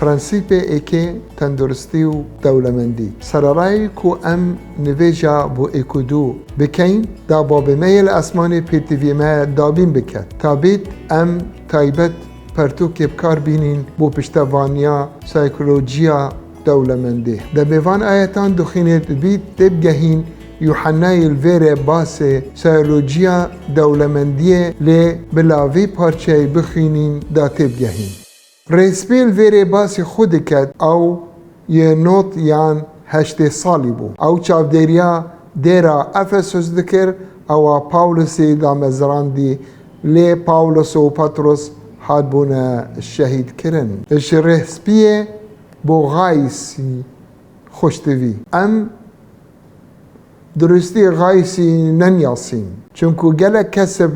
پرنسیپ ایکی تندرستی و دولمندی سرارای کو ام نویجا بو ایکودو بکین دا باب میل اسمان پیتوی ما دابین بکد تا بیت ام تایبت پرتو کبکار بینین بو پشتوانیا سایکولوژیا دولمندی دا بیوان آیتان دخینت بیت دبگهین یوحنای الویر باس سایکولوژیا دولمندی لی بلاوی پارچه بخینین دا تبگهین ریسپیل ویره باسی خود کد او یه نوت یان 8 سالی بو او چاودریا دیرا افسوس دکر او پاولوسی دا مزراندی لی پاولوس و پتروس حاد بونا شهید کرن اش ریسپیه بو غایسی خوشتوی ام درستی غایسی ننیاسیم چونکو گله کسب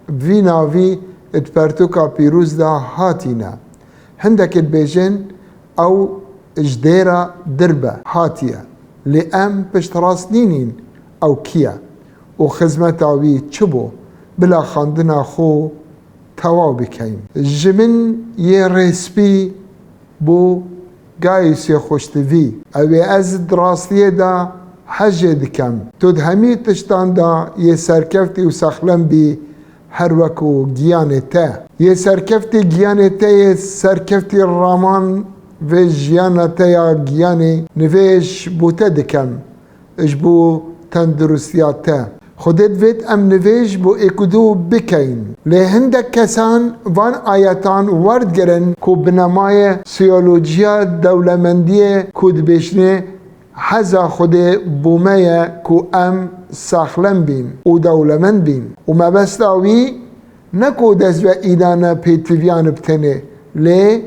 ویناوی اتپرتوکا پیروز دا هاتینا هندك البيجن او اجديرا دربه هاتيه لام بشتراس نينين او كيا وخزمتاوي تشبو بلا خاندنا خو تواو بكيم جمن يرسبي بو قايس يخوشتفي او از دراستيه دا حجه دكم تود همي تشتان دا يسركفتي وسخلن بي هر وکو گیانته یه سرکفتی گیانته یه سرکفتی رامان و جیانته یا گیانی نویش بوته دکم اش بو تندرستیاته خودت وید ام نویش بو اکدو بکین لی هندک کسان وان آیتان ورد گرن کو بنمای سیولوژیا دولمندی کود بشنه حزا خود بومه کو ام ساخلن بین و دولمند بین و مبستاوی نکو دست و ایدانا پیتویان بتنه لی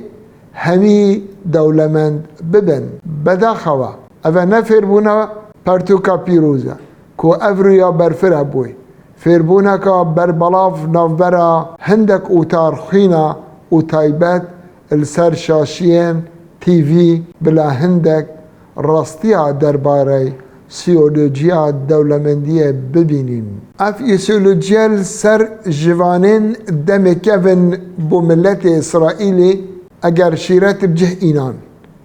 همی دولمند ببن بداخوا اوه نفر بونا پرتوکا پیروزه کو افرویا برفره بوی فربونا که بربلاف نافبرا هندک و تارخینا و تایبت السر شاشین تیوی بلا هندک راستیا درباره سیولوژیا دولمندی ببینیم اف سیولوژیا سر جوانین دمکون بو ملت اسرائیلی اگر شیرت بجه اینان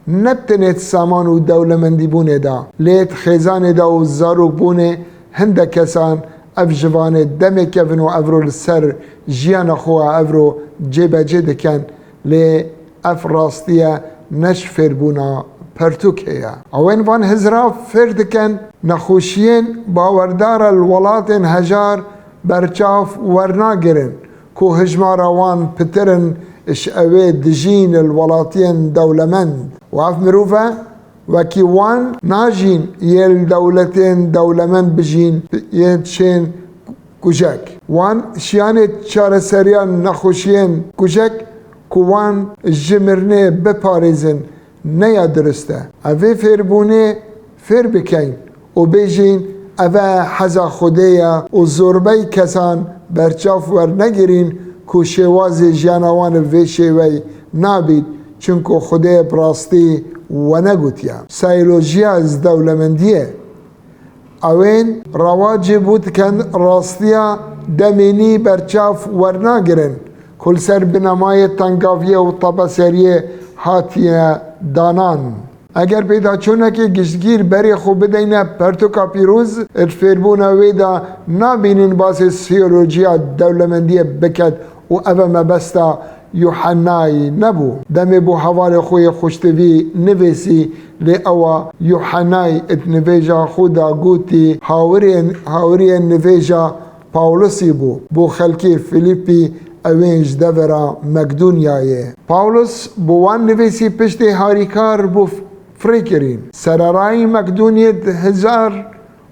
نبتنت سامان و دولمندی بونه دا لیت خیزان دا و زارو بونه هنده کسان اف جوان دمکون و افرو سر جیان خواه افرو جیب جد کن لی اف راستیا نش فربونا پرتوکیا اوین وان هزرا فرد کن نخوشین باوردار الولاتن هجار برچاف ورنا گرن کو هجمارا وان پترن اش اوه دجین الولاتین دولمند و اف مروفه وکی وان ناجین یل دولتین دولمند بجین یدشین کجک وان شیانت چار سریان نخوشین کجک کوان جمرنه بپارزن نیا درسته اوه فربونه فر بکین و بیجین اوه حزا خودیا و زربه کسان برچاف ور نگرین که شواز جانوان وی شوی نابید چونکو خودی براستی و نگوتیا سیولوژیا از دولمندیه اوین رواج بود کن راستیا دمینی برچاف ور نگرین کل سر بنمای تنگاویه و طبسریه هاتیه دانان اگر پیدا چونه که گشتگیر بری خوب بدینه پرتوکا پیروز اتفربونه ویدا نابینین باس سیولوژیا دولمندی بکد و اوه مبستا یوحنای نبو دمی بو حوال خوی خوشتوی نویسی لی اوه یوحنای ات نویجا خودا گوتی هاوری نویجا پاولوسی بو خلکی فیلیپی اوینج دورا مقدونیایه پاولوس بوان نویسی پشت هاریکار بو فریکرین سرارای مقدونیت هزار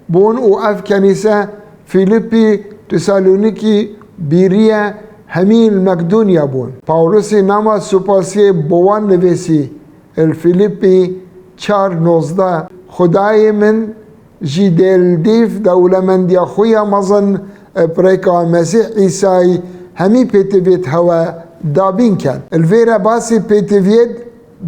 بون و اف کنیسه فیلیپی تسالونیکی بیریه همین مقدونیا بون پاولوسی ناما سپاسی بوان نویسی الفیلیپی 4:19 خدای من جی دل دیف دولمندی خویا مزن پریکا مسیح عیسی همی پیتویت هوا دابین کد الویره باسی پیتویت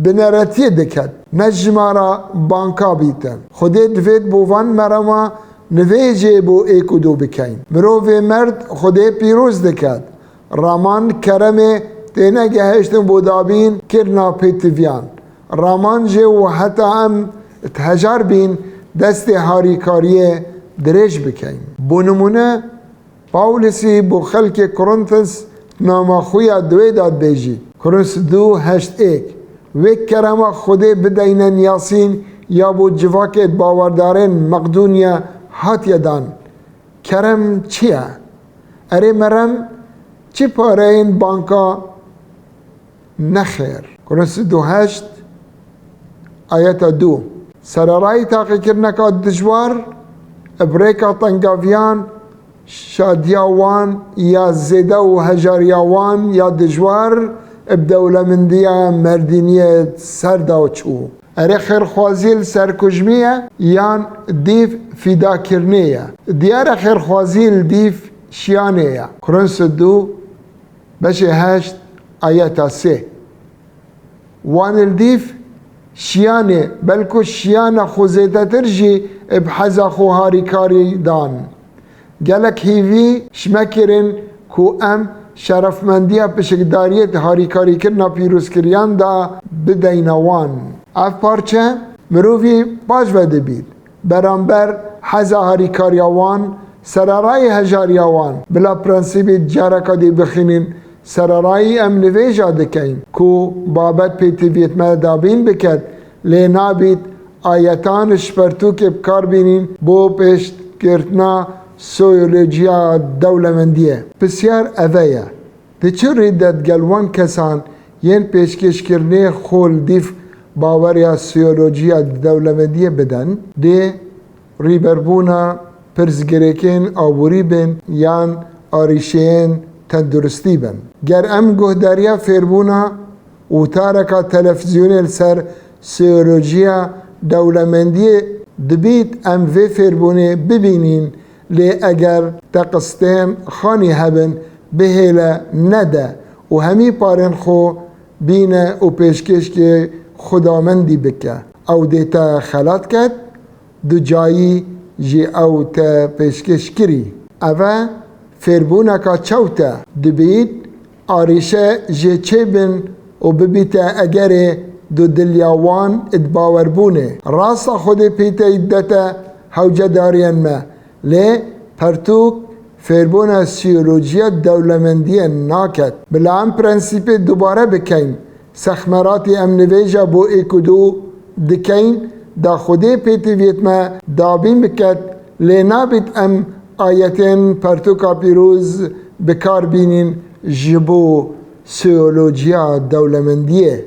بنراتیه دکد نجمارا بانکا بیتن خودی دوید بوان مرما نویجه بو ایکودو بکین مروی مرد خودی پیروز دکد رامان کرمه تینه گهشتن بو دابین کرنا پیتویان رامانجه و حتی ام تهجر بین دست هاریکاریه درش بکن. بونمونه پاولسی بو خلق کرنتس نام خویا دوی داد بیجی کرنس 2:8 وک کرما خوده بدینن یاسین یا بو جواکت باوردارن مقدونیا هات یدان کرم چیه؟ اره مرم چی پاره این بانکا نخیر. کرنس 2:8 آیت 2 سرارای تاقی کرنکا دجوار ابریکا تنگاویان شادیاوان یا زیده و هجاریاوان یا دجوار بدولمندیا مردینیه سردا و چو اره خیرخوازیل سرکجمیه یان دیف فیدا کرنیه دیار خیرخوازیل دیف شیانیه. کرنس 2:8 آیت 3 وان الدیف شیانه بلکو شیانه خوزیده ترجی بحزا خو هاریکاری دان گلک هیوی شمکرین کو ام شرفمندیه پشکداریت هاریکاری کرنا پیروز کریان دا بدینوان اف پارچه مروفی باش وده بید برانبر حزا هاریکاریوان سرارای هجاریوان بلا پرنسیبی جارکا دی بخینین سرارای ام نویجا دکین کو بابت پیتیویت مدابین بکد لی نابید آیتان شپرتو که بکار بینین بو پیشت کرتنا سویولوژیا دولمندیه بسیار اوه ده چه ریدت گلوان کسان ین پیشکش کرنه خول دیف باوریا سویولوژیا دولمندیه بدن ده ریبربونا پرزگریکین آبوری بین یان آریشین تندرستی بن گر ام گهداریا فیربونا و تارکا تلفزیونی سر سویولوژیا دولمندیه دبیت ام وی فیربونه ببینین لی اگر تقستین خانی هبن بهیلا نده و همی پارن خو بینه و پیشکش که خدامندی بکه او دیتا خلات کد دو جایی جی او تا پیشکش کری اوه فیربونه که چوتا دبید آریشه جی چه بن و ببیتا اگر دو دلیاوان ادباور بونه راست خود پیتا ایدتا حوجه دارین ما لی پرتوک فیربون سیولوژیا دولمندی ناکد بلا هم پرنسیپ دوباره بکن سخمراتی ام نویجا بو ایکودو دکین دا خودی پیتیویت ما دابین بکد لی نابید ام آیتین پرتوکا پیروز بکار بینین جبو سیولوژیا دولمندیه